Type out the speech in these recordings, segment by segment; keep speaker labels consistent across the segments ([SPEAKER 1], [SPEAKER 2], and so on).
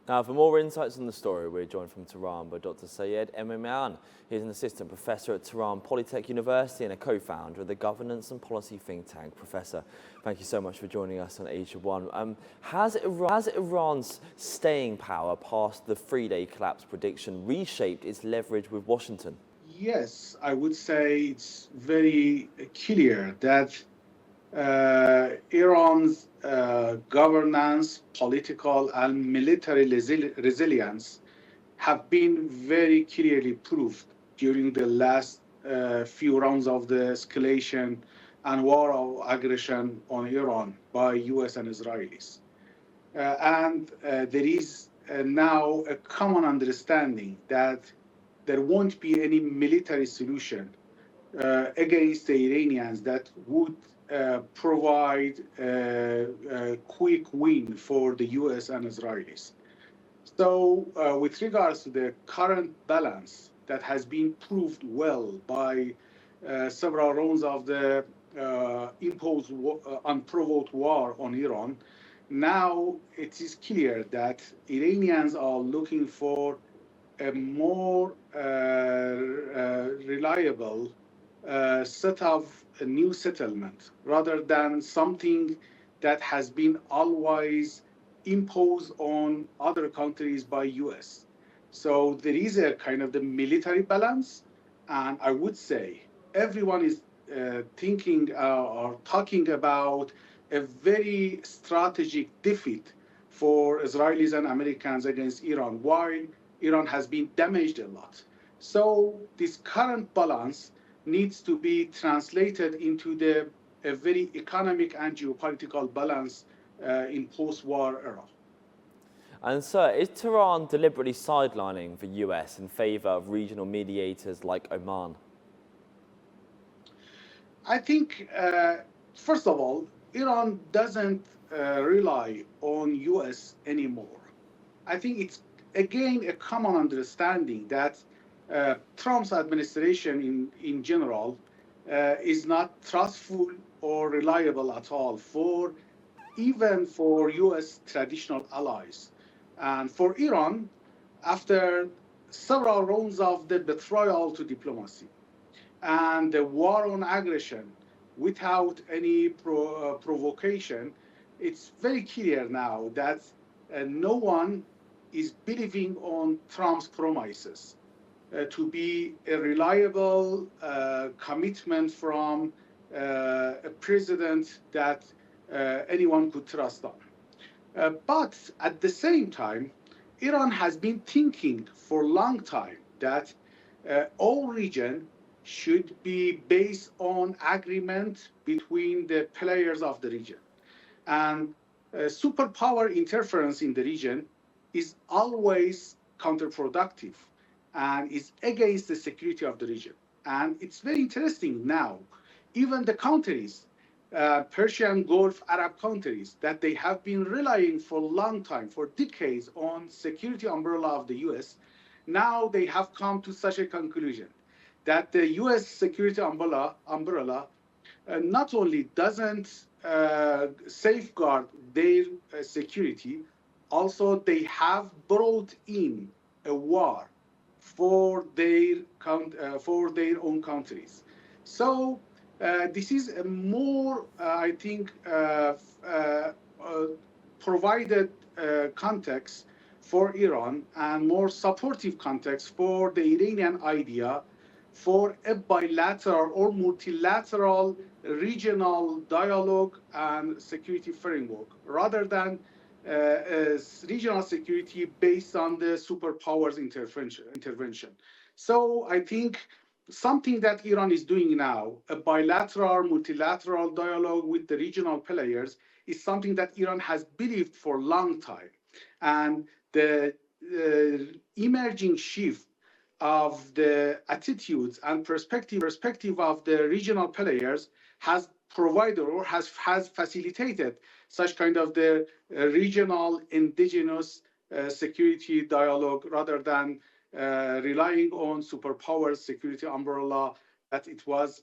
[SPEAKER 1] Now, for more insights on the story, we're joined from Tehran by Dr. Seyyed Emamian. He's an assistant professor at Tehran Polytech University and a co-founder of the governance and policy think tank. Professor, thank you so much for joining us on Asia One. Has Iran's staying power past the three-day collapse prediction reshaped its leverage with Washington?
[SPEAKER 2] Yes, I would say it's very clear that Iran's governance, political, and military resilience have been very clearly proved during the last few rounds of the escalation and war of aggression on Iran by US and Israelis. And there is now a common understanding that there won't be any military solution against the Iranians that would provide a quick win for the US and Israelis. So, with regards to the current balance that has been proved well by several rounds of the unprovoked war on Iran, now it is clear that Iranians are looking for a more reliable set of a new settlement rather than something that has been always imposed on other countries by US. So there is a kind of the military balance, and I would say everyone is thinking or talking about a very strategic defeat for Israelis and Americans against Iran, while Iran has been damaged a lot. So this current balance needs to be translated into a very economic and geopolitical balance in post-war era.
[SPEAKER 1] And so, is Tehran deliberately sidelining the US in favor of regional mediators like Oman?
[SPEAKER 2] I think, first of all, Iran doesn't rely on US anymore. I think it's again a common understanding that Trump's administration in general is not trustful or reliable at all for even for US traditional allies. And for Iran, after several rounds of the betrayal to diplomacy and the war on aggression without any provocation, it's very clear now that no one is believing on Trump's promises to be a reliable commitment from a president that anyone could trust on. But at the same time, Iran has been thinking for a long time that all region should be based on agreement between the players of the region. And superpower interference in the region is always counterproductive and is against the security of the region. And it's very interesting now, even the countries, Persian Gulf Arab countries, that they have been relying for a long time, for decades, on security umbrella of the US, now they have come to such a conclusion that the US security umbrella not only doesn't safeguard their security, also they have brought in a war for their own countries. So this is a more, I think, provided context for Iran and more supportive context for the Iranian idea for a bilateral or multilateral regional dialogue and security framework rather than regional security based on the superpowers intervention. So I think something that Iran is doing now, a bilateral, multilateral dialogue with the regional players, is something that Iran has believed for a long time. And the emerging shift of the attitudes and perspective of the regional players has provided or has facilitated such kind of the regional indigenous security dialogue rather than relying on superpowers security umbrella, that it was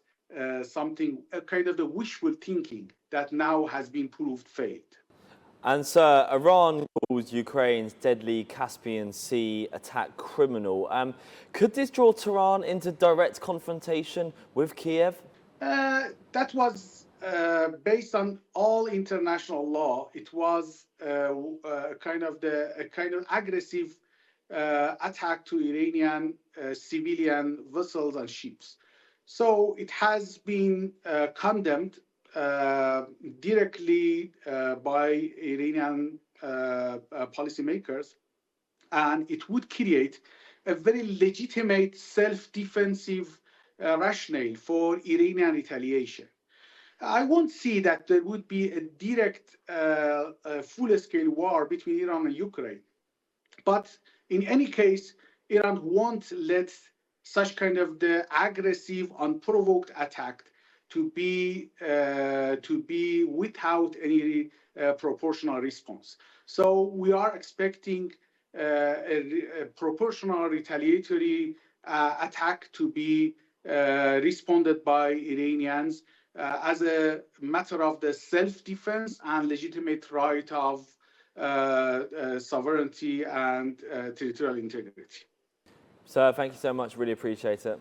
[SPEAKER 2] something, a kind of the wishful thinking that now has been proved failed.
[SPEAKER 1] And sir, Iran calls Ukraine's deadly Caspian Sea attack criminal. Could this draw Tehran into direct confrontation with Kiev?
[SPEAKER 2] That was based on all international law. It was a kind of aggressive attack to Iranian civilian vessels and ships. So it has been condemned directly by Iranian policymakers, and it would create a very legitimate self-defensive rationale for Iranian retaliation. I won't see that there would be a direct full-scale war between Iran and Ukraine. But in any case, Iran won't let such kind of the aggressive, unprovoked attack to be without any proportional response. So we are expecting a proportional retaliatory attack to be responded by Iranians as a matter of the self-defense and legitimate right of sovereignty and territorial integrity.
[SPEAKER 1] Sir, thank you so much. Really appreciate it.